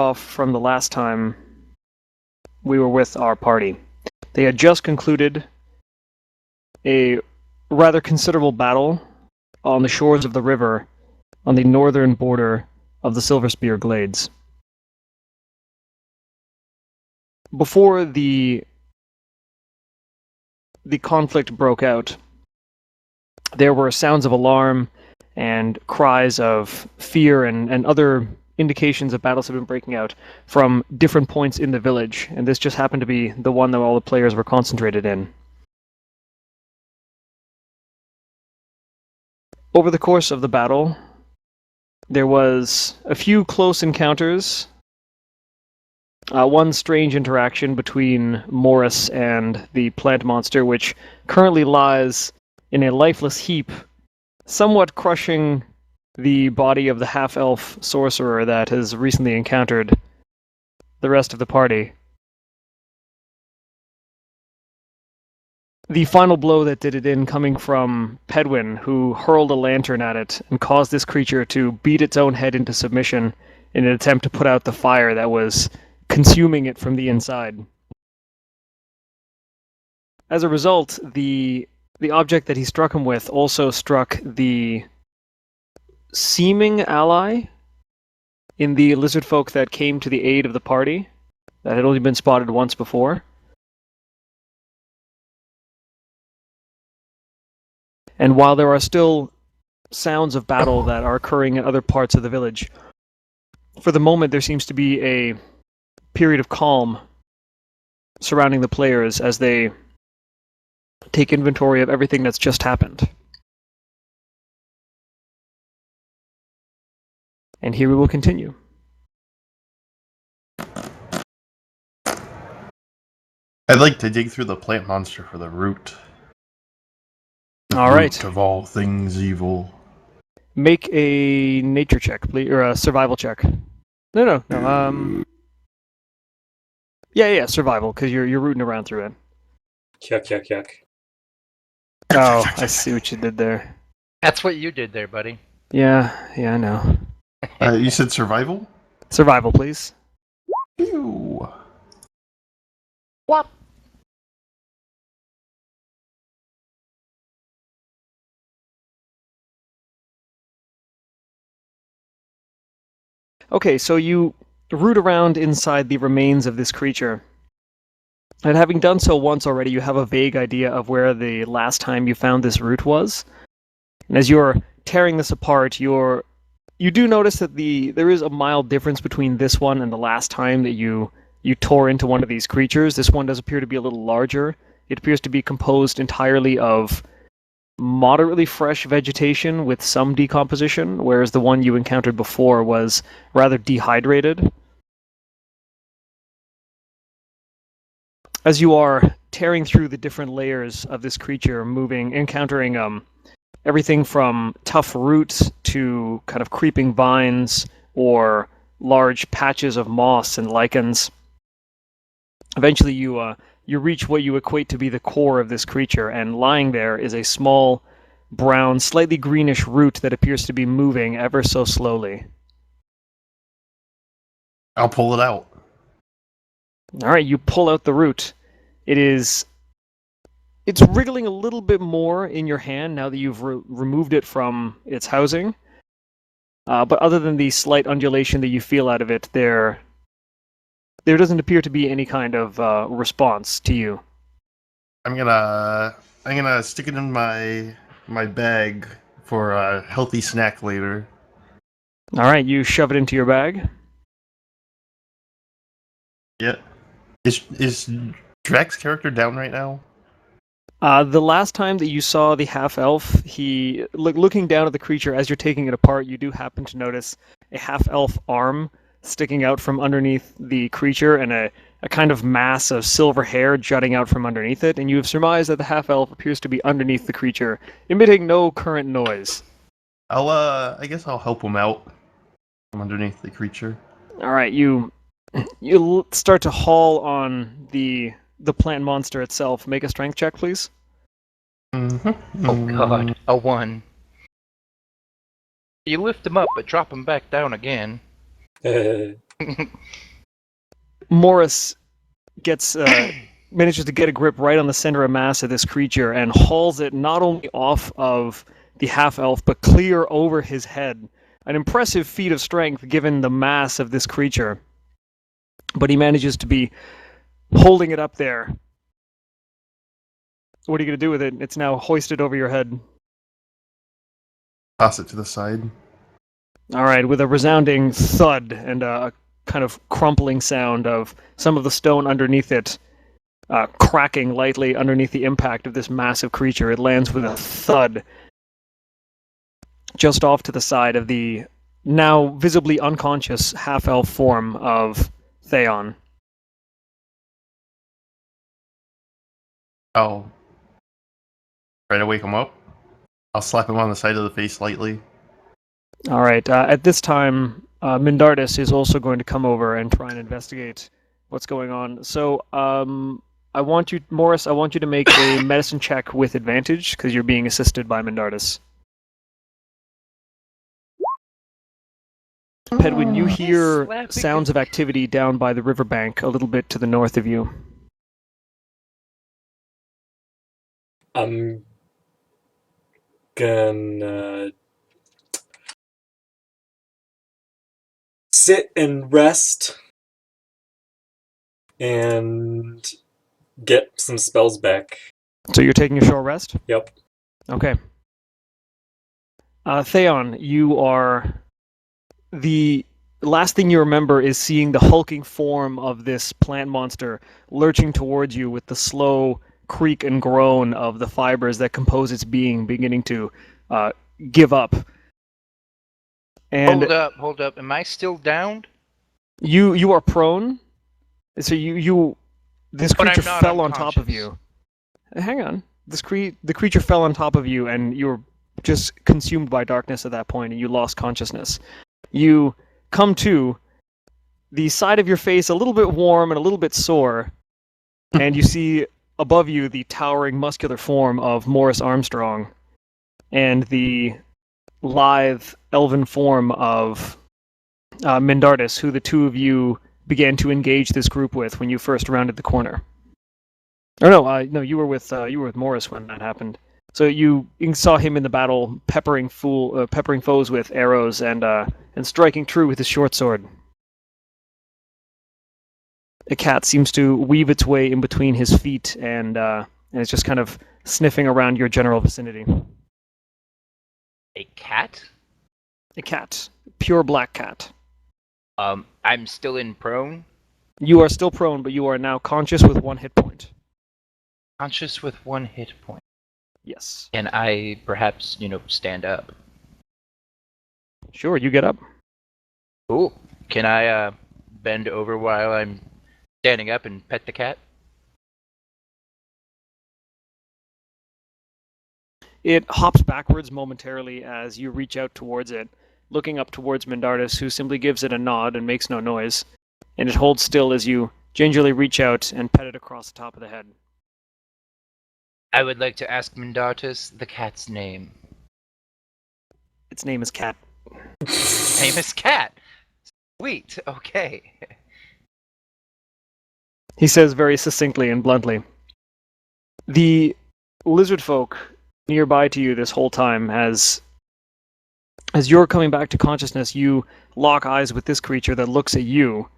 off from the last time we were with our party. They had just concluded a rather considerable battle on the shores of the river on the northern border of the Silverspear Glades. Before the conflict broke out, there were sounds of alarm and cries of fear and other indications of battles have been breaking out from different points in the village, and this just happened to be the one that all the players were concentrated in. Over the course of the battle, there was a few close encounters, one strange interaction between Morris and the plant monster, which currently lies in a lifeless heap, somewhat crushing the body of the half-elf sorcerer that has recently encountered the rest of the party. The final blow that did it in coming from Pedwin, who hurled a lantern at it and caused this creature to beat its own head into submission in an attempt to put out the fire that was consuming it from the inside. As a result, the object that he struck him with also struck the seeming ally in the lizard folk that came to the aid of the party that had only been spotted once before. And while there are still sounds of battle that are occurring in other parts of the village, for the moment there seems to be a period of calm surrounding the players as they take inventory of everything that's just happened. And here we will continue. I'd like to dig through the plant monster for the root. All right. Root of all things evil. Make a nature check, please, or a survival check. No. Yeah, survival, because you're rooting around through it. Yuck. Oh, I see what you did there. That's what you did there, buddy. Yeah, I know. You said survival? Survival, please. Ew. What? Okay, so you root around inside the remains of this creature. And having done so once already, you have a vague idea of where the last time you found this root was. And as you're tearing this apart, you do notice that there is a mild difference between this one and the last time that you tore into one of these creatures. This one does appear to be a little larger. It appears to be composed entirely of moderately fresh vegetation with some decomposition, whereas the one you encountered before was rather dehydrated. As you are tearing through the different layers of this creature, encountering everything from tough roots to kind of creeping vines or large patches of moss and lichens, eventually you reach what you equate to be the core of this creature, and lying there is a small, brown, slightly greenish root that appears to be moving ever so slowly. I'll pull it out. Alright, you pull out the root. It's wriggling a little bit more in your hand now that you've removed it from its housing. But other than the slight undulation that you feel out of it, there doesn't appear to be any kind of response to you. I'm gonna stick it in my bag for a healthy snack later. Alright, you shove it into your bag. Yeah. Is Drax's character down right now? The last time that you saw the half-elf, looking down at the creature as you're taking it apart, you do happen to notice a half-elf arm sticking out from underneath the creature and a kind of mass of silver hair jutting out from underneath it, and you have surmised that the half-elf appears to be underneath the creature, emitting no current noise. I guess I'll help him out from underneath the creature. Alright, you start to haul on the plant monster itself. Make a strength check, please. Mm-hmm. Oh god, a 1. You lift him up, but drop him back down again. Morris gets manages to get a grip right on the center of mass of this creature and hauls it not only off of the half-elf, but clear over his head. An impressive feat of strength given the mass of this creature. But he manages to be holding it up there. What are you going to do with it? It's now hoisted over your head. Toss it to the side. All right, with a resounding thud and a kind of crumpling sound of some of the stone underneath it cracking lightly underneath the impact of this massive creature. It lands with a thud just off to the side of the now visibly unconscious half-elf form of Theon. I'll try to wake him up. I'll slap him on the side of the face lightly. All right, at this time, Mindardus is also going to come over and try and investigate what's going on. So, I want you, Morris, I want you to make a medicine check with advantage, because you're being assisted by Mindardus. Pedwin, you hear sounds of activity down by the riverbank a little bit to the north of you. I'm gonna sit and rest and get some spells back. So you're taking a short rest? Yep. Okay. Theon, you are... The last thing you remember is seeing the hulking form of this plant monster lurching towards you with the slow creak and groan of the fibers that compose its being beginning to give up. And Hold up. Am I still downed? You are prone. So this But I'm creature not fell on top of unconscious. you. Hang on. The creature fell on top of you, and you were just consumed by darkness at that point, and you lost consciousness. You come to, the side of your face a little bit warm and a little bit sore, and you see above you the towering muscular form of Morris Armstrong, and the lithe elven form of Mindardus, who the two of you began to engage this group with when you first rounded the corner. Or no, you were with Morris when that happened. So you saw him in the battle, peppering foes with arrows and striking true with his short sword. A cat seems to weave its way in between his feet, and it's just kind of sniffing around your general vicinity. A cat? A cat, pure black cat. I'm still in prone. You are still prone, but you are now conscious with 1 hit point. Conscious with 1 hit point. Yes. Can I perhaps, stand up? Sure, you get up. Cool. Can I bend over while I'm standing up and pet the cat? It hops backwards momentarily as you reach out towards it, looking up towards Mindardus, who simply gives it a nod and makes no noise, and it holds still as you gingerly reach out and pet it across the top of the head. I would like to ask Mindardus the cat's name. Its name is Cat. Name is Cat. Sweet. Okay. He says very succinctly and bluntly. The lizard folk nearby to you this whole time, as you're coming back to consciousness, you lock eyes with this creature that looks at you,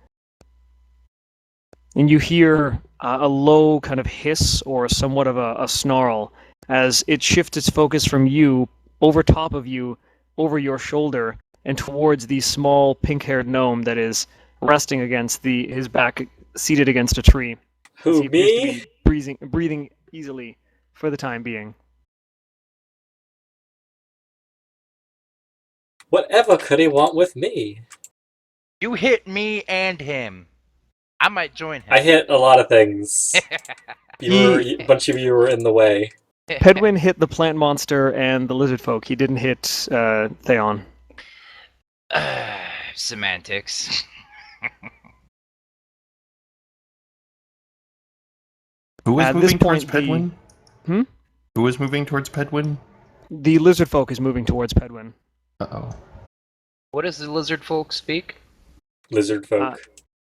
and you hear a low kind of hiss or somewhat of a snarl as it shifts its focus from you, over top of you, over your shoulder, and towards the small pink-haired gnome that is resting against his back, seated against a tree. Who, He appears to me? be breathing easily for the time being. Whatever could he want with me? You hit me and him. I might join him. I hit a lot of things. A bunch of you were in the way. Pedwin hit the plant monster and the lizard folk. He didn't hit Theon. Semantics. Who is At moving this towards point, Pedwin? Who is moving towards Pedwin? The lizard folk is moving towards Pedwin. Uh-oh. What does the lizard folk speak? lizard folk.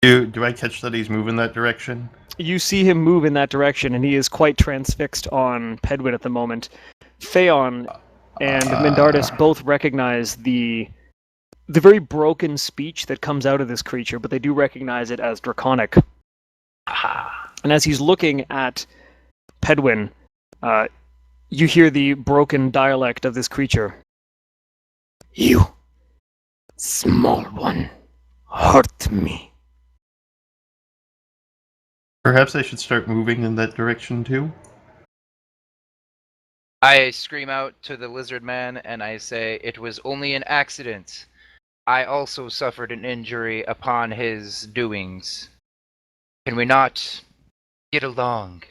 Do I catch that he's moving that direction? You see him move in that direction, and he is quite transfixed on Pedwin at the moment. Theon and Mindardus both recognize the very broken speech that comes out of this creature, but they do recognize it as Draconic. And as he's looking at Pedwin, you hear the broken dialect of this creature. You, small one, hurt me. Perhaps I should start moving in that direction too? I scream out to the lizard man and I say, "It was only an accident. I also suffered an injury upon his doings. Can we not get along?"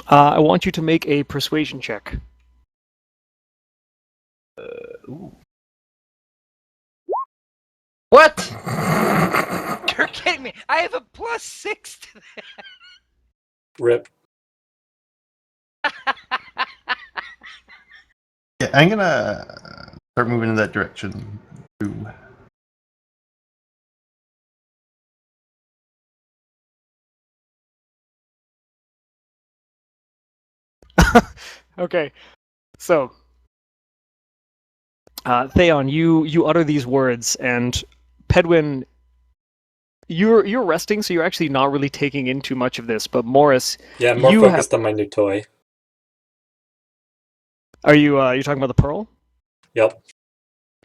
I want you to make a persuasion check. Ooh. What? You're kidding me! I have a +6 to that. Rip. Yeah, I'm gonna start moving in that direction too. Okay, so Theon, you utter these words, and Pedwin, you're resting, so you're actually not really taking in too much of this. But Morris, Yeah, I'm more you focused on my new toy. are you talking about the pearl? Yep.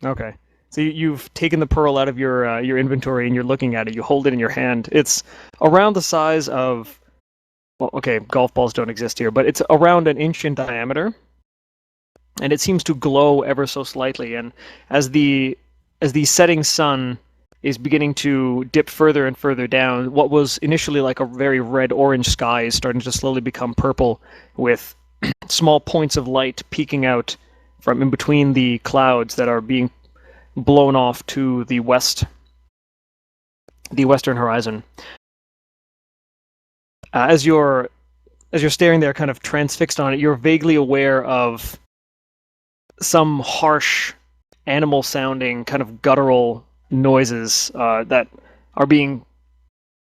Okay, so you've taken the pearl out of your inventory and you're looking at it. You hold it in your hand. It's around the size of, well, okay, golf balls don't exist here, but it's around an inch in diameter. And it seems to glow ever so slightly. And as the setting sun is beginning to dip further and further down, what was initially like a very red-orange sky is starting to slowly become purple, with small points of light peeking out from in between the clouds that are being blown off to the west, the western horizon. As you're staring there, kind of transfixed on it, you're vaguely aware of some harsh, animal-sounding, kind of guttural noises that are being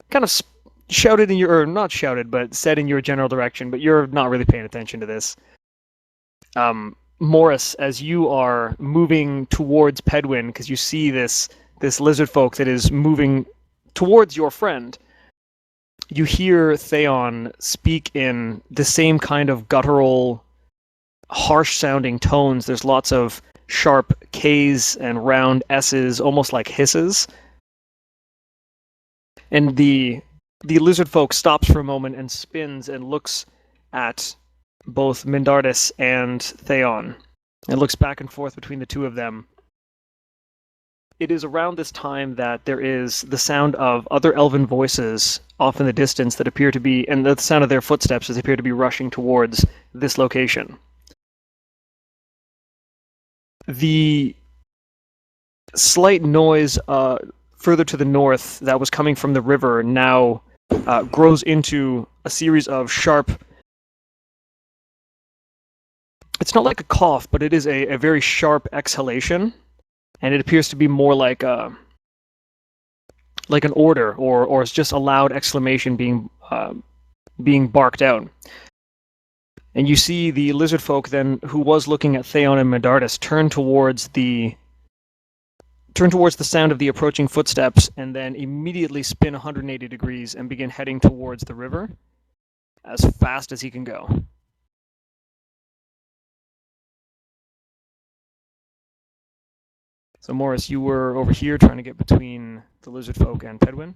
kind of shouted in your, or not shouted, but said in your general direction, but you're not really paying attention to this. Morris, as you are moving towards Pedwin, because you see this lizard folk that is moving towards your friend, you hear Theon speak in the same kind of guttural, harsh-sounding tones. There's lots of sharp K's and round S's, almost like hisses. And the lizard folk stops for a moment and spins and looks at both Mindardus and Theon, and looks back and forth between the two of them. It is around this time that there is the sound of other elven voices off in the distance that appear to be, and the sound of their footsteps as they appear to be rushing towards this location. The slight noise further to the north that was coming from the river now grows into a series of sharp... It's not like a cough, but it is a very sharp exhalation, and it appears to be more like an order, or it's just a loud exclamation being barked out. And you see the lizard folk then, who was looking at Theon and Mindardus, turn towards the sound of the approaching footsteps, and then immediately spin 180 degrees and begin heading towards the river as fast as he can go. So Morris, you were over here trying to get between the lizard folk and Pedwin?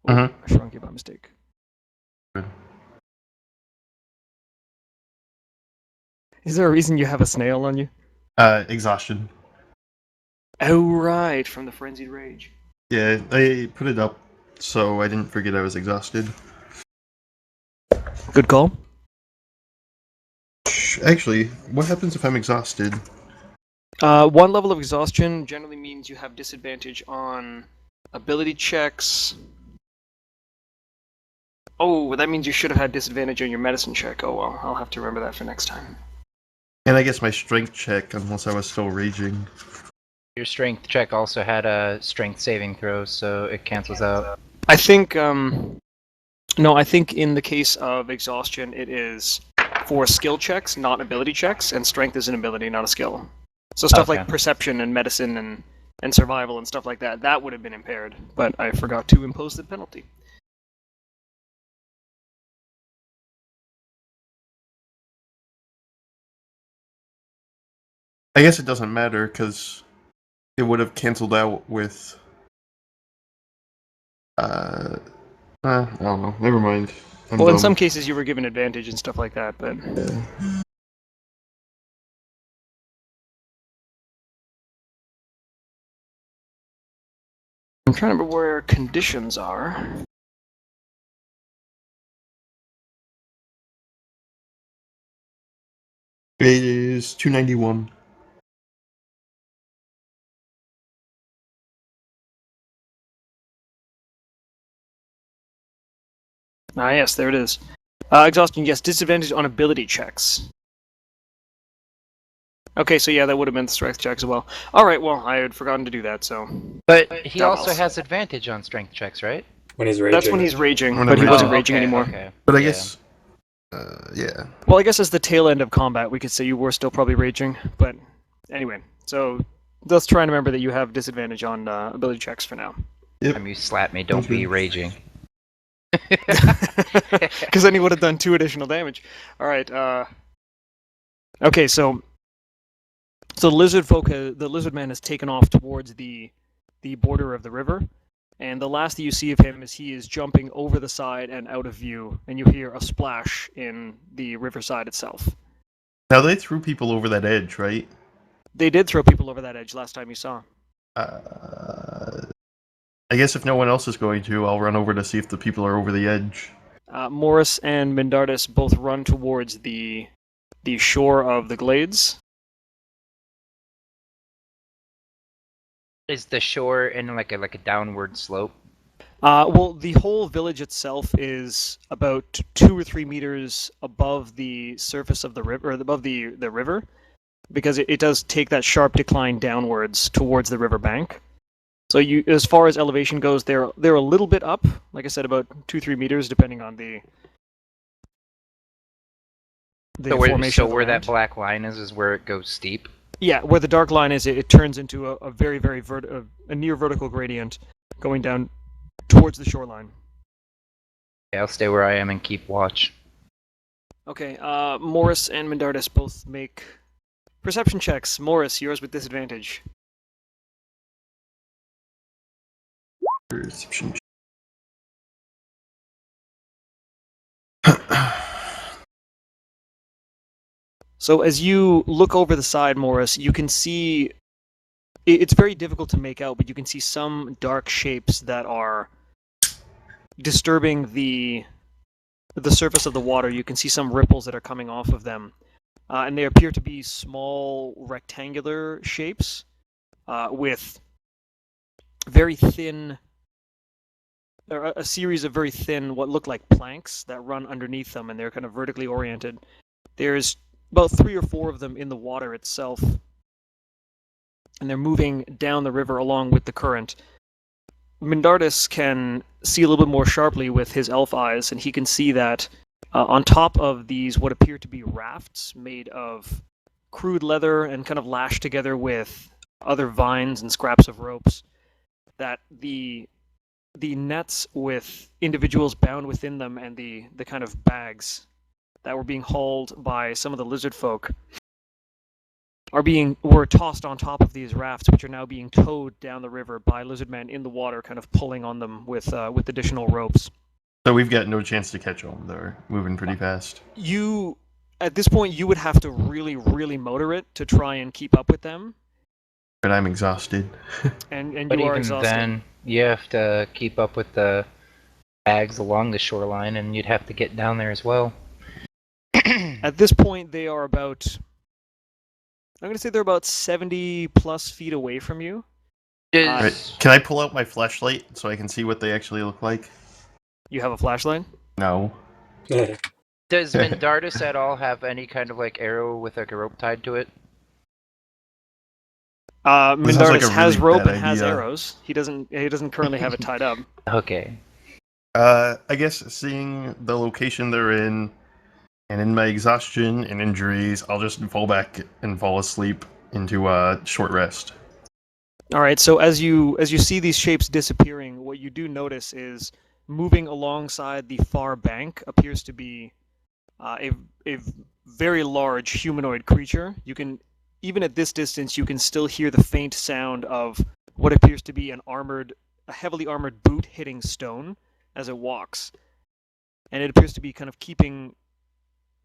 Oh, I shrunk you by mistake. Good. Is there a reason you have a snail on you? Exhaustion. Oh, right, from the Frenzied Rage. Yeah, I put it up so I didn't forget I was exhausted. Good call. Actually, what happens if I'm exhausted? One level of exhaustion generally means you have disadvantage on ability checks. Oh, that means you should have had disadvantage on your medicine check. Oh well, I'll have to remember that for next time. And I guess my strength check, unless I was still raging. Your strength check also had a strength saving throw, so it cancels out. I think, no, I think in the case of exhaustion, it is for skill checks, not ability checks, and strength is an ability, not a skill. So stuff like Okay. perception and medicine and survival and stuff like that, that would have been impaired, but I forgot to impose the penalty. I guess it doesn't matter because it would have canceled out with. I don't know. Never mind. I'm Well, in dumb. some cases you were given advantage and stuff like that, but... Yeah. I'm trying to remember where conditions are. It is 291. Ah, yes, there it is. Exhaustion, yes, disadvantage on ability checks. Okay, so yeah, that would have been the strength check as well. Alright, well, I had forgotten to do that, so... But he Doubles. also has advantage on strength checks, right? When he's raging. That's when he's raging, When but he I'm wasn't raging. raging anymore. Okay. But I Yeah. guess. Yeah. Well, I guess as the tail end of combat, we could say you were still probably raging, but anyway, so let's try and remember that you have disadvantage on ability checks for now. Time you slap me, don't be raging. Because then he would have done 2 additional damage. Alright, okay, so the lizard man has taken off towards the border of the river, and the last that you see of him is he is jumping over the side and out of view, and you hear a splash in the riverside itself. Now they threw people over that edge, right? They did throw people over that edge last time you saw. I guess if no one else is going to, I'll run over to see if the people are over the edge. Morris and Mindardus both run towards the shore of the glades. Is the shore in like a downward slope? Well, the whole village itself is about 2 or 3 meters above the surface of the river, or above the river, because it does take that sharp decline downwards towards the river bank. So you, as far as elevation goes, they're a little bit up, like I said, about 2-3 meters, depending on the formation. So where that black line is where it goes steep. Yeah, where the dark line is, it turns into a very, very a near vertical gradient going down towards the shoreline. Yeah, I'll stay where I am and keep watch. Okay, Morris and Mindardus both make perception checks. Morris, yours with disadvantage. Perception. So as you look over the side, Morris, you can see... It's very difficult to make out, but you can see some dark shapes that are disturbing the surface of the water. You can see some ripples that are coming off of them. And they appear to be small rectangular shapes with very thin... a series of very thin, what look like planks that run underneath them, and they're kind of vertically oriented. There's about 3 or 4 of them in the water itself, and they're moving down the river along with the current. Mindardus can see a little bit more sharply with his elf eyes, and he can see that on top of these what appear to be rafts made of crude leather and kind of lashed together with other vines and scraps of ropes, that the nets with individuals bound within them and the kind of bags that were being hauled by some of the lizard folk were tossed on top of these rafts, which are now being towed down the river by lizardmen in the water, kind of pulling on them with additional ropes. So we've got no chance to catch them. They're moving pretty fast. At this point, you would have to really, really motor it to try and keep up with them. But I'm exhausted. And But you are even exhausted. then, you have to keep up with the bags along the shoreline, and you'd have to get down there as well. At this point, they are about... I'm going to say they're about 70 plus feet away from you. Right. Can I pull out my flashlight so I can see what they actually look like? You have a flashlight? No. Does Mindardus at all have any kind of like arrow with like a rope tied to it? This sounds like Mindardus a has really rope bad and has idea. arrows. He doesn't currently have it tied up. Okay. I guess seeing the location they're in, and in my exhaustion and injuries, I'll just fall back and fall asleep into a short rest. All right. So as you see these shapes disappearing, what you do notice is moving alongside the far bank appears to be a very large humanoid creature. You can, even at this distance, you can still hear the faint sound of what appears to be a heavily armored boot hitting stone as it walks, and it appears to be kind of keeping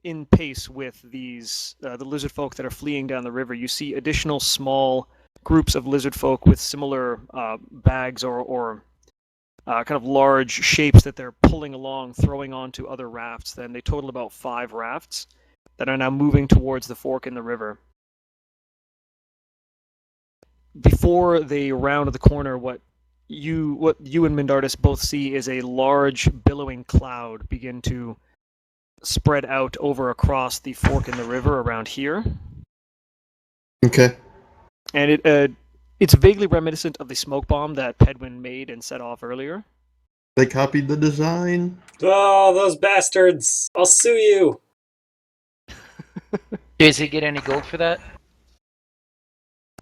in pace with these the lizard folk that are fleeing down the river. You see additional small groups of lizard folk with similar bags or kind of large shapes that they're pulling along, throwing onto other rafts. Then they total about 5 rafts that are now moving towards the fork in the river. Before they round the corner, what you and Mindardus both see is a large billowing cloud begin to spread out over across the fork in the river around here. Okay. And it's vaguely reminiscent of the smoke bomb that Pedwin made and set off earlier. They copied the design. Oh, those bastards! I'll sue you! Does he get any gold for that?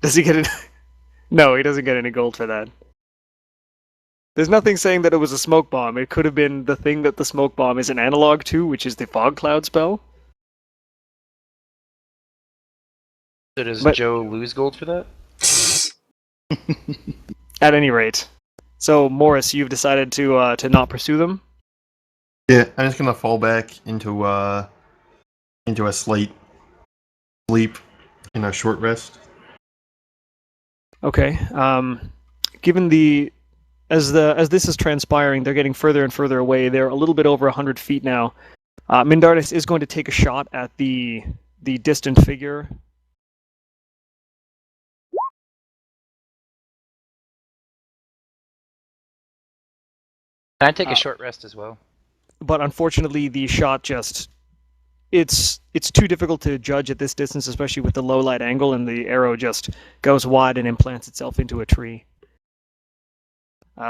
Does he get it? No, he doesn't get any gold for that. There's nothing saying that it was a smoke bomb. It could have been the thing that the smoke bomb is an analog to, which is the fog cloud spell. So does But- Joe lose gold for that? At any rate. So, Morris, you've decided to not pursue them? Yeah, I'm just gonna fall back into a sleep in a short rest. Okay. Given as this is transpiring, they're getting further and further away. They're a little bit over 100 feet now. Mindardus is going to take a shot at the distant figure. Can I take a Uh, short rest as well? But unfortunately, the shot just it's too difficult to judge at this distance, especially with the low light angle, and the arrow just goes wide and implants itself into a tree.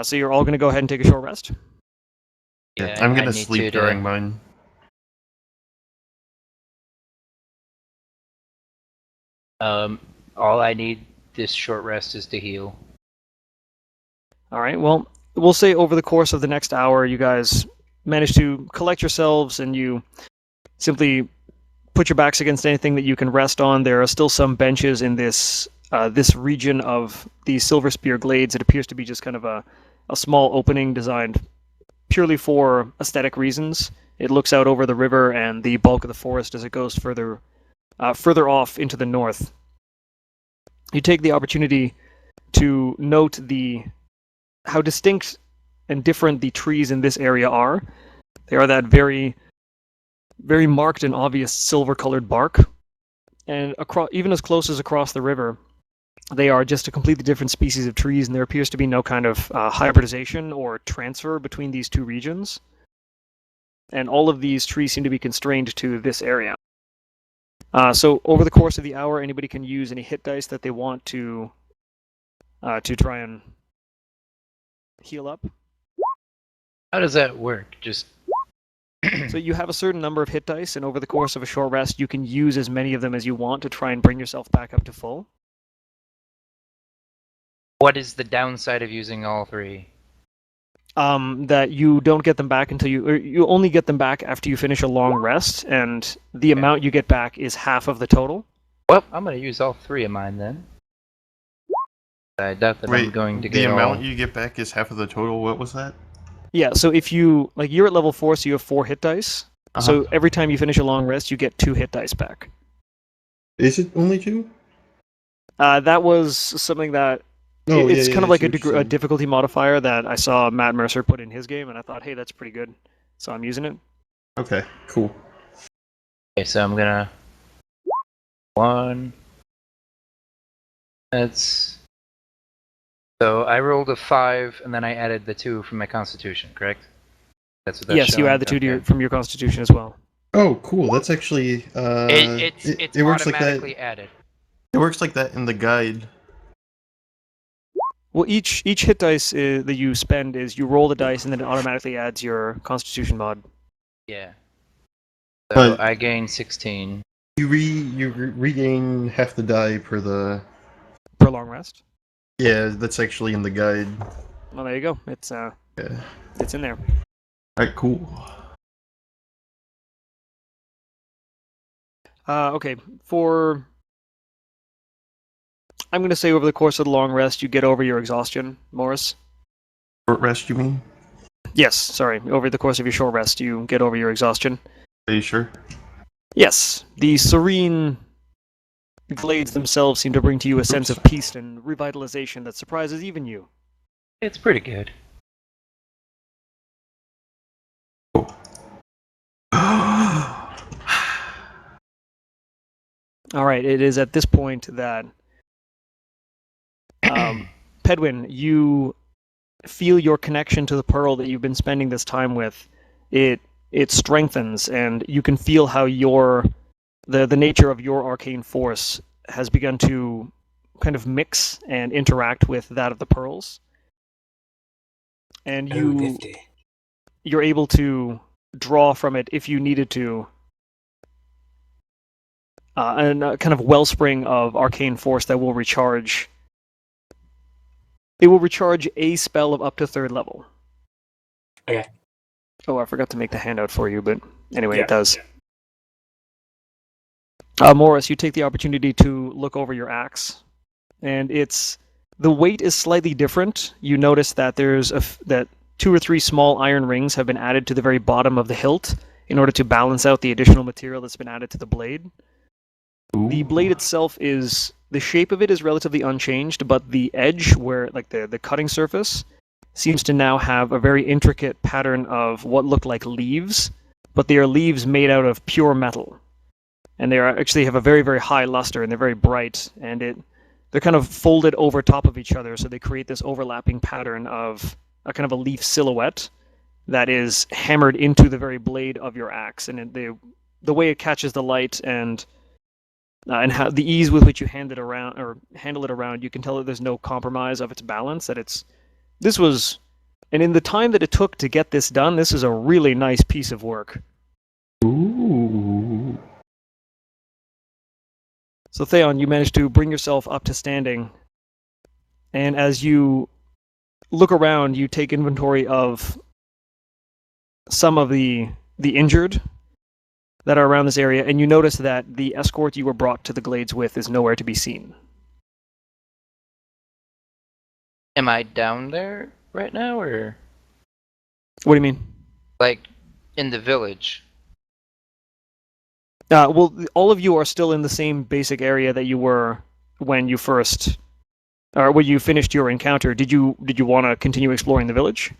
So you're all going to go ahead and take a short rest? Yeah, I I'm gonna need sleep to during mine. All I need this short rest is to heal. All right, well, we'll say over the course of the next hour, you guys manage to collect yourselves and you simply put your backs against anything that you can rest on. There are still some benches in this region of the Silver Spear Glades. It appears to be just kind of a small opening designed purely for aesthetic reasons. It looks out over the river and the bulk of the forest as it goes further off into the north. You take the opportunity to note how distinct and different the trees in this area are. They are that very, very marked and obvious silver-colored bark, and even as close as across the river, they are just a completely different species of trees, and there appears to be no kind of hybridization or transfer between these two regions. And all of these trees seem to be constrained to this area. So over the course of the hour, anybody can use any hit dice that they want to try and heal up. How does that work? Just So you have a certain number of hit dice, and over the course of a short rest, you can use as many of them as you want to try and bring yourself back up to full. what is the downside of using all 3? That you don't get them back until you only get them back after you finish a long rest, and the amount you get back is half of the total. Well, I'm gonna use all 3 of mine then. I doubt that I'm going to the get amount all... you get back is half of the total. What was that? Yeah, so if you're at level 4, so you have 4 hit dice. Uh-huh. So every time you finish a long rest, you get 2 hit dice back. Is it only 2? That was something that No, it's kind of like I see what you're a saying. difficulty modifier that I saw Matt Mercer put in his game, and I thought, hey, that's pretty good. So I'm using it. Okay, cool. Okay, so I'm gonna... 1... That's... So I rolled a 5, and then I added the 2 from my constitution, correct? That's what that's Yes, you showing? add the 2 to Okay. from your constitution as well. Oh, cool. That's actually It's it works like that. automatically added. It works like that in the guide. Well, each hit dice that you spend is you roll the dice and then it automatically adds your Constitution mod. Yeah. So But- I gain 16. You regain half the die per the. Per long rest. Yeah, that's actually in the guide. Well, there you go. It's Yeah. in there. Alright, cool. Okay, I'm going to say over the course of the long rest, you get over your exhaustion, Morris. Short rest, you mean? Yes, sorry. Over the course of your short rest, you get over your exhaustion. Are you sure? Yes, the serene glades themselves seem to bring to you a sense of peace and revitalization that surprises even you. It's pretty good. All right, it is at this point that Pedwin, you feel your connection to the pearl that you've been spending this time with. It strengthens, and you can feel how the nature of your arcane force has begun to kind of mix and interact with that of the pearls. And nifty. you're able to draw from it if you needed to. And a kind of wellspring of arcane force that will recharge. It will recharge a spell of up to 3rd level. Okay. Oh, I forgot to make the handout for you, but anyway, Yeah. it does. Morris, you take the opportunity to look over your axe, and the weight is slightly different. You notice that that 2 or 3 small iron rings have been added to the very bottom of the hilt in order to balance out the additional material that's been added to the blade. The blade itself the shape of it is relatively unchanged, but the edge, where like the cutting surface, seems to now have a very intricate pattern of what look like leaves, but they are leaves made out of pure metal. And they actually have a very, very high luster, and they're very bright, and they're kind of folded over top of each other, so they create this overlapping pattern of a kind of a leaf silhouette that is hammered into the very blade of your axe, and the way it catches the light and how the ease with which you handle it around, you can tell that there's no compromise of its balance. And in the time that it took to get this done, this is a really nice piece of work. Ooh. So Theon, you managed to bring yourself up to standing, and as you look around, you take inventory of some of the injured that are around this area, and you notice that the escort you were brought to the glades with is nowhere to be seen. Am I down there right now, or What do you mean? like in the village? Well, all of you are still in the same basic area that you were when you when you finished your encounter. Did you want to continue exploring the village?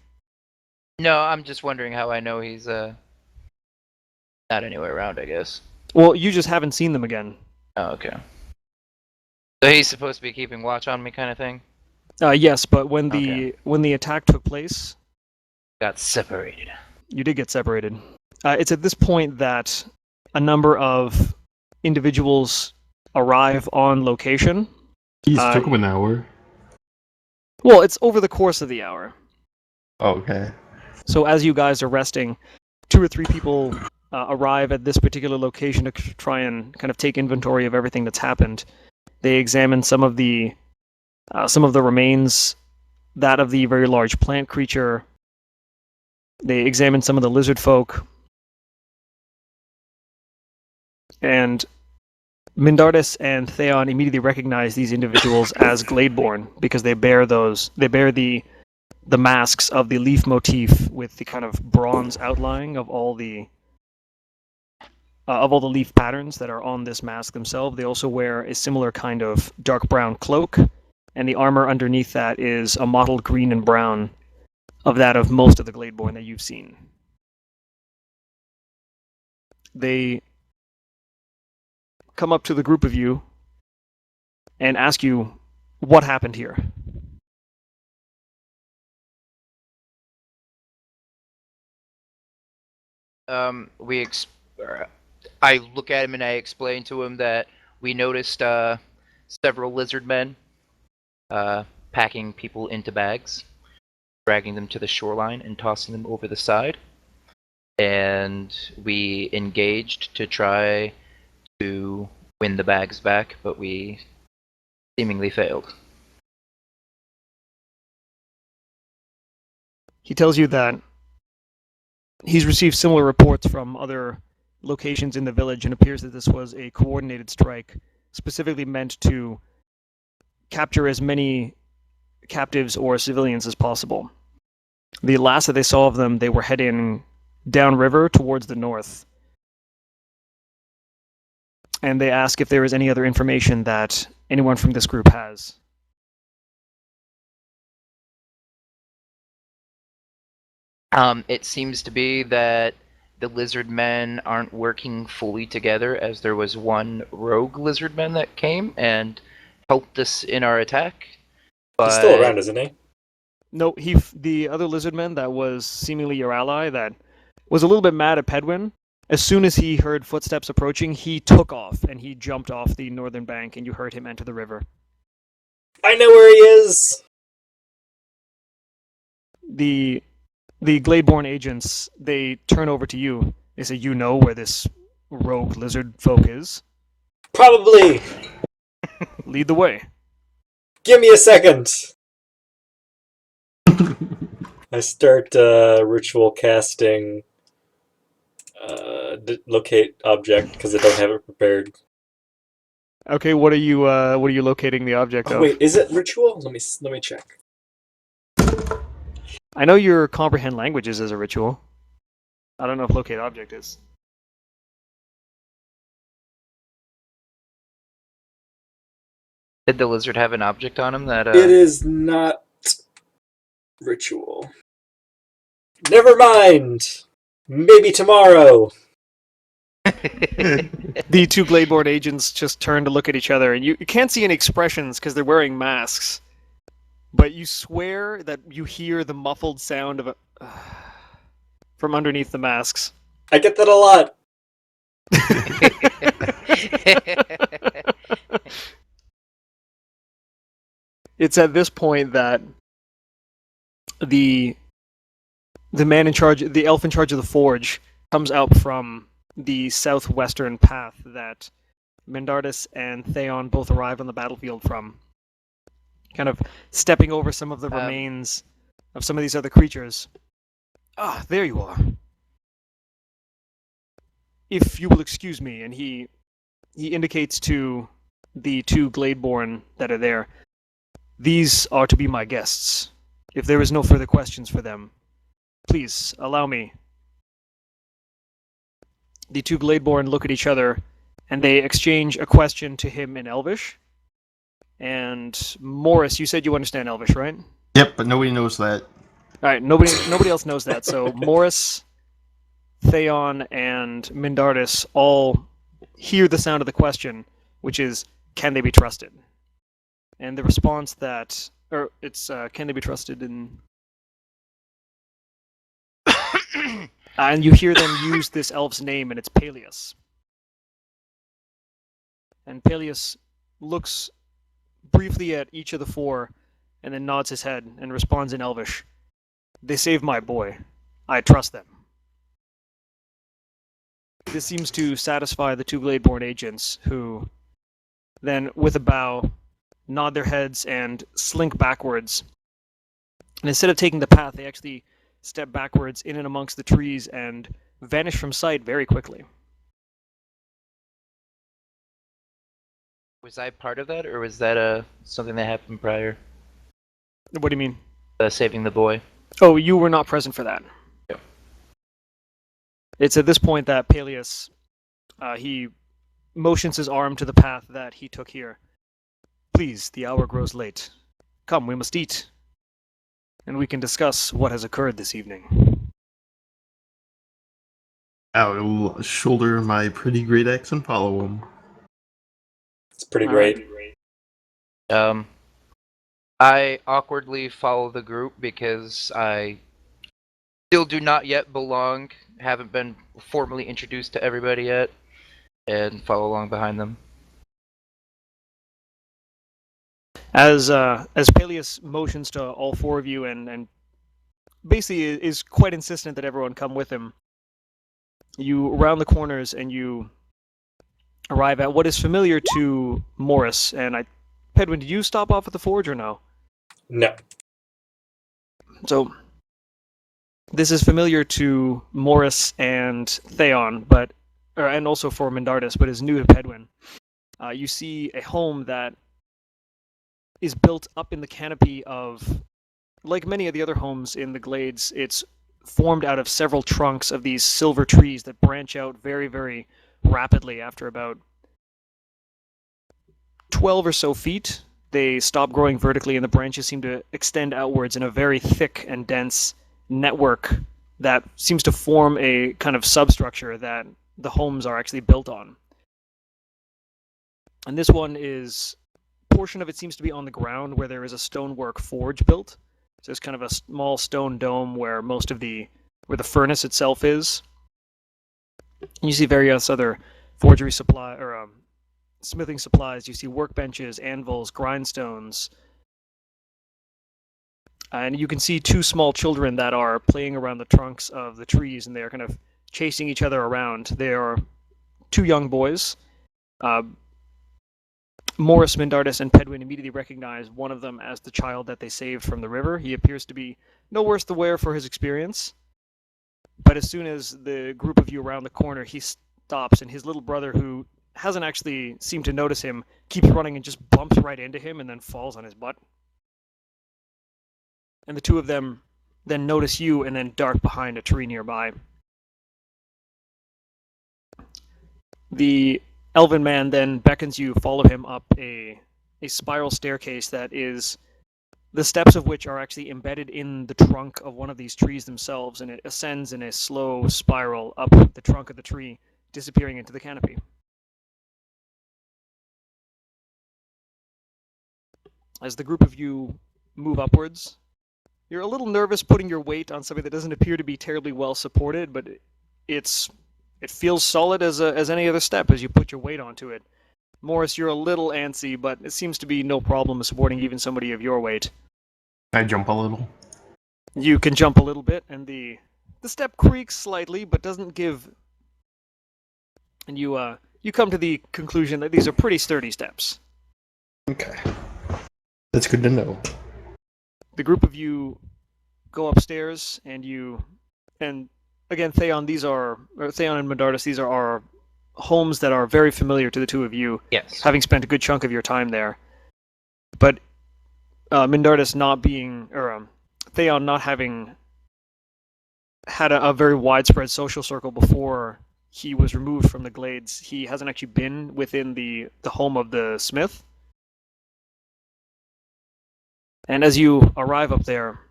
No, I'm just wondering how I know he's not anywhere around, I guess. Well, you just haven't seen them again. Oh, okay. So he's supposed to be keeping watch on me, kind of thing. Yes, but when Okay. the attack took place, Got separated. you did get separated. It's at this point that a number of individuals arrive on location. Geez, took him an hour. Well, it's over the course of the hour. Oh, okay. So as you guys are resting, 2 or 3 people arrive at this particular location to try and kind of take inventory of everything that's happened. They examine some of the remains, that of the very large plant creature. They examine some of the lizard folk. And Mindardus and Theon immediately recognize these individuals as Gladeborn because they bear the masks of the leaf motif with the kind of bronze outlining of all the leaf patterns that are on this mask themselves. They also wear a similar kind of dark brown cloak, and the armor underneath that is a mottled green and brown of that of most of the Gladeborn that you've seen. They come up to the group of you and ask you what happened here. I look at him and I explain to him that we noticed several lizard men packing people into bags, dragging them to the shoreline, and tossing them over the side. And we engaged to try to win the bags back, but we seemingly failed. He tells you that he's received similar reports from other locations in the village and appears that this was a coordinated strike specifically meant to capture as many captives or civilians as possible. The last that they saw of them, they were heading downriver towards the north. And they ask if there is any other information that anyone from this group has. It seems to be that the lizard men aren't working fully together, as there was one rogue lizard man that came and helped us in our attack. But He's still around, isn't he? No, the other lizard man that was seemingly your ally that was a little bit mad at Pedwin. As soon as he heard footsteps approaching, he took off and he jumped off the northern bank, and you heard him enter the river. I know where he is! The Gladeborn agents, they turn over to you. They say, you know where this rogue lizard folk is? Probably! Lead the way. Give me a second! I start ritual casting locate object because I don't have it prepared. Okay, what are you locating the object Oh, of? wait, is it ritual? Let me check. I know your comprehend languages as a ritual. I don't know if locate object is. did the lizard have an object on him that? It is not ritual. Never mind! Maybe tomorrow! The two Gladeborn agents just turn to look at each other, and you can't see any expressions because they're wearing masks. But you swear that you hear the muffled sound of a from underneath the masks. I get that a lot! It's at this point that the man in charge, the elf in charge of the forge, comes out from the southwestern path that Mendardus and Theon both arrive on the battlefield from, kind of stepping over some of the remains of some of these other creatures. Ah, there you are. If you will excuse me, and he indicates to the two Gladeborn that are there, these are to be my guests. If there is no further questions for them, please allow me. The two Gladeborn look at each other, and they exchange a question to him in Elvish. And Morris, you said you understand Elvish, right? Yep, but nobody knows that. All right, nobody else knows that. So Morris, Theon, and Mendardus all hear the sound of the question, which is, can they be trusted? And the response that, or it's, can they be trusted in... and you hear them use this elf's name, and it's Peleus. And Peleus looks briefly at each of the four, and then nods his head and responds in Elvish. They saved my boy. I trust them. This seems to satisfy the two Gladeborn agents, who then, with a bow, nod their heads and slink backwards. And instead of taking the path, they actually step backwards in and amongst the trees and vanish from sight very quickly. Was I part of that, or was that something that happened prior? What do you mean? Saving the boy. Oh, you were not present for that. Yeah. It's at this point that Peleus, he motions his arm to the path that he took here. Please, the hour grows late. Come, we must eat. And we can discuss what has occurred this evening. I will shoulder my pretty great axe and follow him. It's pretty All great. I awkwardly follow the group because I still do not yet belong, haven't been formally introduced to everybody yet, and follow along behind them. As Peleus motions to all four of you and basically is quite insistent that everyone come with him, you round the corners and you arrive at what is familiar to Morris. And Pedwin, did you stop off at the forge or no? No. So this is familiar to Morris and Theon, and also for Mindardus, but is new to Pedwin. You see a home that is built up in the canopy of, like many of the other homes in the Glades, it's formed out of several trunks of these silver trees that branch out very, very rapidly. After about 12 or so feet, they stop growing vertically and the branches seem to extend outwards in a very thick and dense network that seems to form a kind of substructure that the homes are actually built on. And this one is, portion of it seems to be on the ground where there is a stonework forge built. So there's kind of a small stone dome where where the furnace itself is. And you see various other forgery supply or smithing supplies. You see workbenches, anvils, grindstones. And you can see two small children that are playing around the trunks of the trees, and they're kind of chasing each other around. They are two young boys. Morris, Mindardus, and Pedwin immediately recognize one of them as the child that they saved from the river. He appears to be no worse the wear for his experience. But as soon as the group of you around the corner, he stops, and his little brother, who hasn't actually seemed to notice him, keeps running and just bumps right into him and then falls on his butt. And the two of them then notice you and then dart behind a tree nearby. The elven man then beckons you follow him up a spiral staircase that is, the steps of which are actually embedded in the trunk of one of these trees themselves, and it ascends in a slow spiral up the trunk of the tree, disappearing into the canopy. As the group of you move upwards, you're a little nervous putting your weight on something that doesn't appear to be terribly well supported, but it feels solid as any other step as you put your weight onto it. Morris, you're a little antsy, but it seems to be no problem supporting even somebody of your weight. I jump a little. You can jump a little bit, and the step creaks slightly, but doesn't give. And you come to the conclusion that these are pretty sturdy steps. Okay. That's good to know. The group of you go upstairs, and again, Theon and Mindardus, these are homes that are very familiar to the two of you, Yes. having spent a good chunk of your time there. But Mindardus Theon not having had a very widespread social circle before he was removed from the Glades, he hasn't actually been within the home of the smith. And as you arrive up there,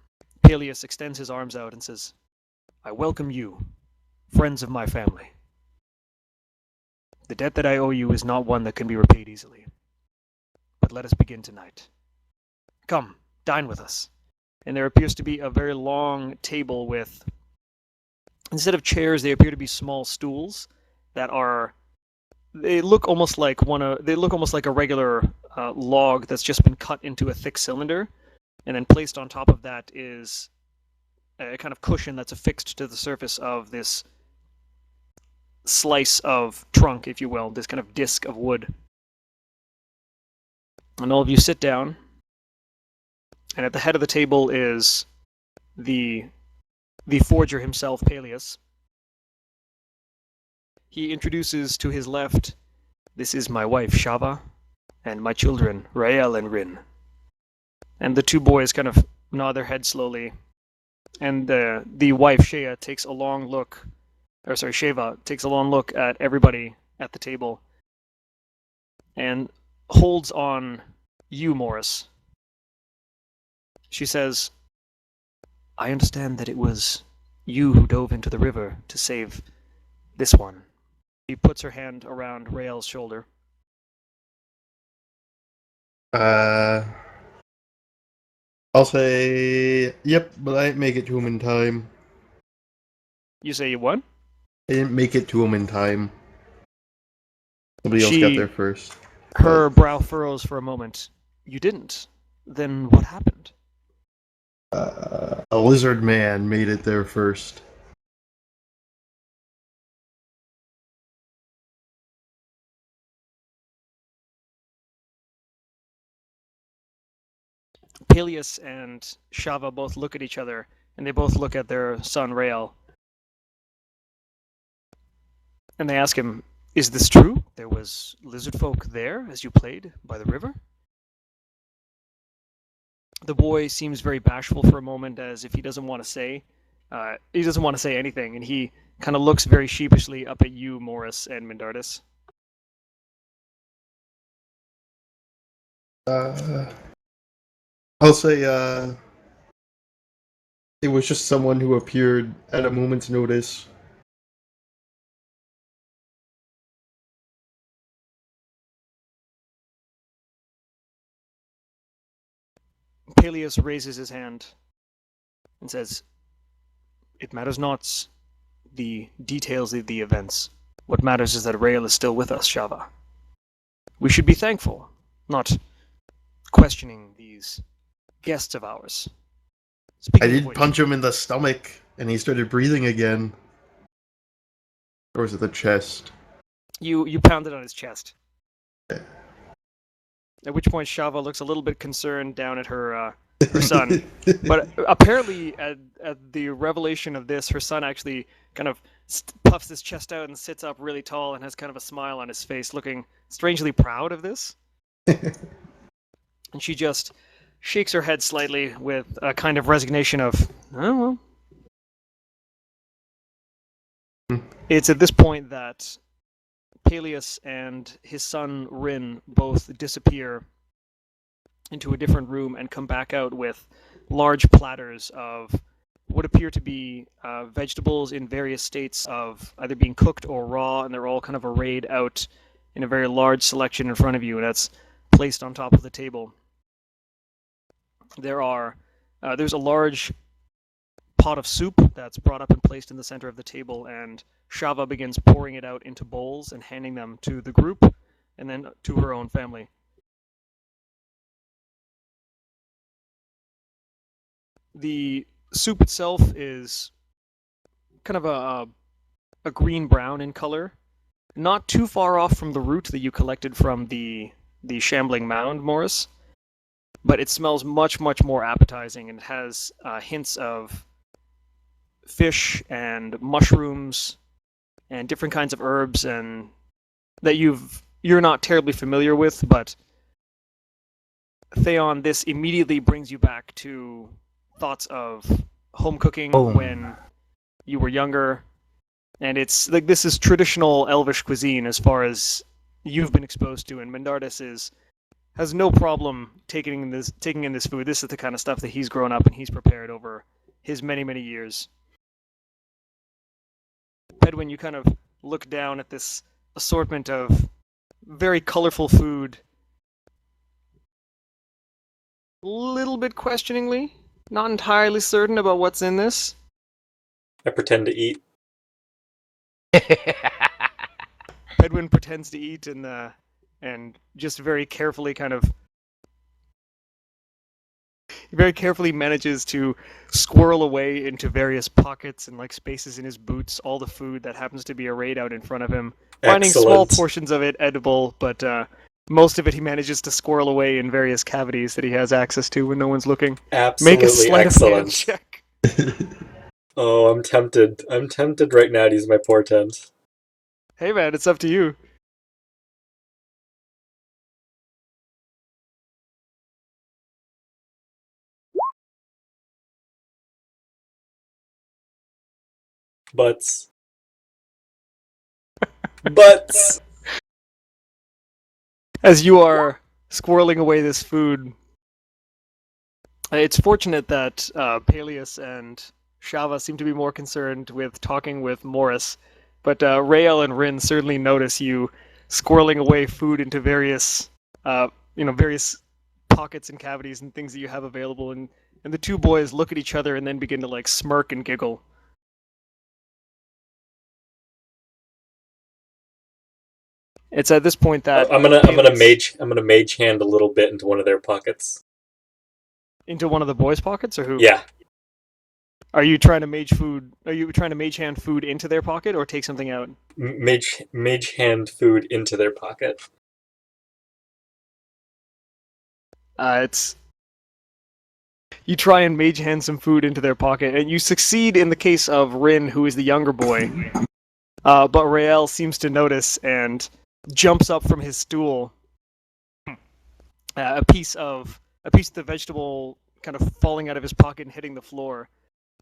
Peleus extends his arms out and says, "I welcome you, friends of my family. The debt that I owe you is not one that can be repaid easily. But let us begin tonight. Come, dine with us." And there appears to be a very long table with, instead of chairs, they appear to be small stools that they look almost like a regular log that's just been cut into a thick cylinder, and then placed on top of that is a kind of cushion that's affixed to the surface of this slice of trunk, if you will, this kind of disc of wood. And all of you sit down, and at the head of the table is the forger himself, Peleus. He introduces to his left, "This is my wife, Shava, and my children, Rael and Rin." And the two boys kind of nod their heads slowly, and the wife, Sheva, takes a long look at everybody at the table, and holds on you, Morris. She says, "I understand that it was you who dove into the river to save this one." She puts her hand around Rael's shoulder. I'll say, yep, but I didn't make it to him in time. You say you won? I didn't make it to him in time. Somebody else got there first. Her brow furrows for a moment. "You didn't? Then what happened? A lizard man made it there first. Peleus and Shava both look at each other, and they both look at their son Rael. And they ask him, "Is this true? There was lizard folk there as you played by the river?" The boy seems very bashful for a moment, as if he doesn't want to say. He doesn't want to say anything, and he kind of looks very sheepishly up at you, Morris and Mindardus. I'll say, it was just someone who appeared at a moment's notice. Peleus raises his hand and says, "It matters not the details of the events. What matters is that Rael is still with us, Shava. We should be thankful, not questioning these guests of ours." I did punch him in the stomach, and he started breathing again. Or was it the chest? You pounded on his chest. Yeah. At which point Shava looks a little bit concerned down at her son. But apparently, at the revelation of this, her son actually kind of puffs his chest out and sits up really tall and has kind of a smile on his face, looking strangely proud of this. And she just shakes her head slightly with a kind of resignation of, "Oh, well." It's at this point that Peleus and his son Rin both disappear into a different room and come back out with large platters of what appear to be vegetables in various states of either being cooked or raw, and they're all kind of arrayed out in a very large selection in front of you, and that's placed on top of the table. There's a large pot of soup that's brought up and placed in the center of the table, and Shava begins pouring it out into bowls and handing them to the group and then to her own family. The soup itself is kind of a green-brown in color, not too far off from the root that you collected from the shambling mound, Morris, but it smells much, much more appetizing, and it has hints of fish and mushrooms and different kinds of herbs and that you're not terribly familiar with, but Theon, this immediately brings you back to thoughts of home cooking when you were younger, and it's like this is traditional Elvish cuisine as far as you've been exposed to, and Mindardus has no problem taking in this food. This is the kind of stuff that he's grown up and he's prepared over his many, many years. Pedwin, you kind of look down at this assortment of very colorful food, a little bit questioningly, not entirely certain about what's in this. I pretend to eat. Pedwin pretends to eat and just very carefully manages to squirrel away into various pockets and like spaces in his boots all the food that happens to be arrayed out in front of him, finding small portions of it edible, but most of it he manages to squirrel away in various cavities that he has access to when no one's looking. Absolutely Make a sleight of hand check. Oh, I'm tempted. I'm tempted right now to use my portent. Hey man, it's up to you. Butts. Butts! As you are squirreling away this food, it's fortunate that Peleus and Shava seem to be more concerned with talking with Morris, but Rael and Rin certainly notice you squirreling away food into various pockets and cavities and things that you have available, and the two boys look at each other and then begin to like smirk and giggle. It's at this point that I'm gonna mage hand a little bit into one of their pockets. Into one of the boys' pockets, or who? Yeah. Are you trying to mage hand food into their pocket, or take something out? Mage hand food into their pocket. It's you try and mage hand some food into their pocket, and you succeed in the case of Rin, who is the younger boy. But Rael seems to notice and jumps up from his stool. A piece of the vegetable kind of falling out of his pocket and hitting the floor,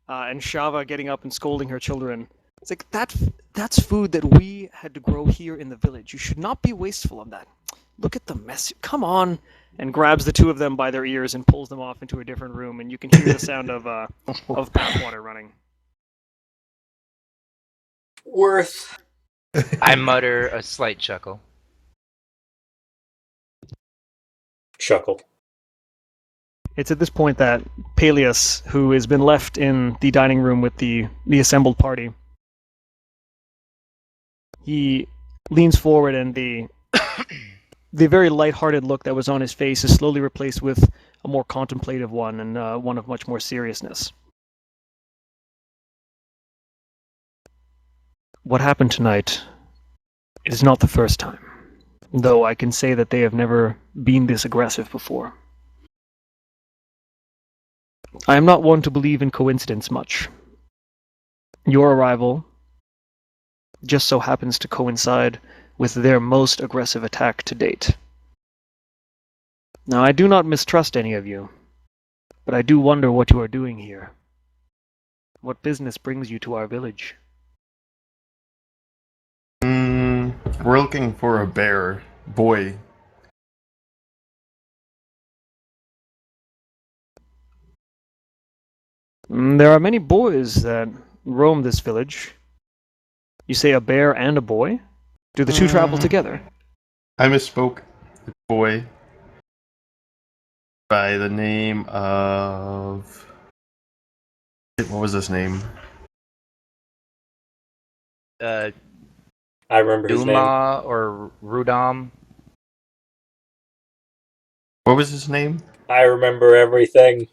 and Shava getting up and scolding her children. It's like that's food that we had to grow here in the village. You should not be wasteful of that. Look at the mess. Come on. And grabs the two of them by their ears and pulls them off into a different room, and you can hear the sound of bathwater running. Worth. I mutter a slight chuckle. Chuckle. It's at this point that Peleus, who has been left in the dining room with the assembled party, he leans forward, and the very light-hearted look that was on his face is slowly replaced with a more contemplative one, and one of much more seriousness. What happened tonight is not the first time, though I can say that they have never been this aggressive before. I am not one to believe in coincidence much. Your arrival just so happens to coincide with their most aggressive attack to date. Now, I do not mistrust any of you, but I do wonder what you are doing here. What business brings you to our village? We're looking for a bear boy. There are many boys that roam this village. You say a bear and a boy? Do the two travel together? I misspoke. The boy by the name of... What was his name? I remember his name. Duma or Rudam. What was his name? I remember everything.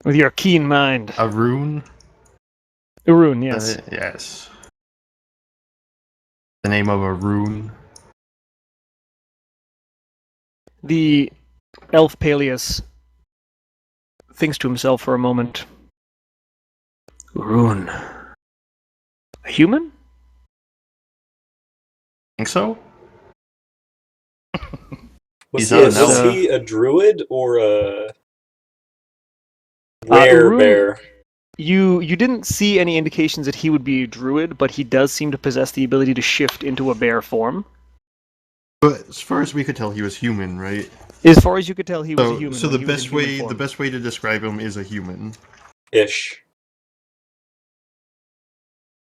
With your keen mind. Arun? Urun, yes. Yes. The name of Arun. The elf Peleus thinks to himself for a moment. Urun. A human? Think so? Was He's not an elf. he a druid or a rare Urun- bear? You didn't see any indications that he would be a druid, but he does seem to possess the ability to shift into a bear form. But as far as we could tell, he was human, right? As far as you could tell, he was a human. So when the he was in human form. best way to describe him is a human. Ish.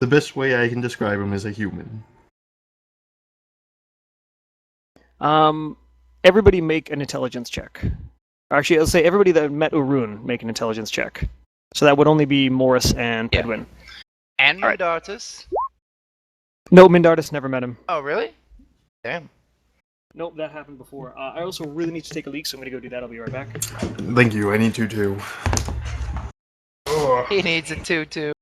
The best way I can describe him is a human. Everybody make an intelligence check. Actually, I'll say everybody that met Urun make an intelligence check. So that would only be Morris and Yeah. Pedwin. And All right. Mindartus. No, Mindartus never met him. Oh, really? Damn. Nope, that happened before. I also really need to take a leak, so I'm going to go do that. I'll be right back. Thank you, I need to too. He needs it too.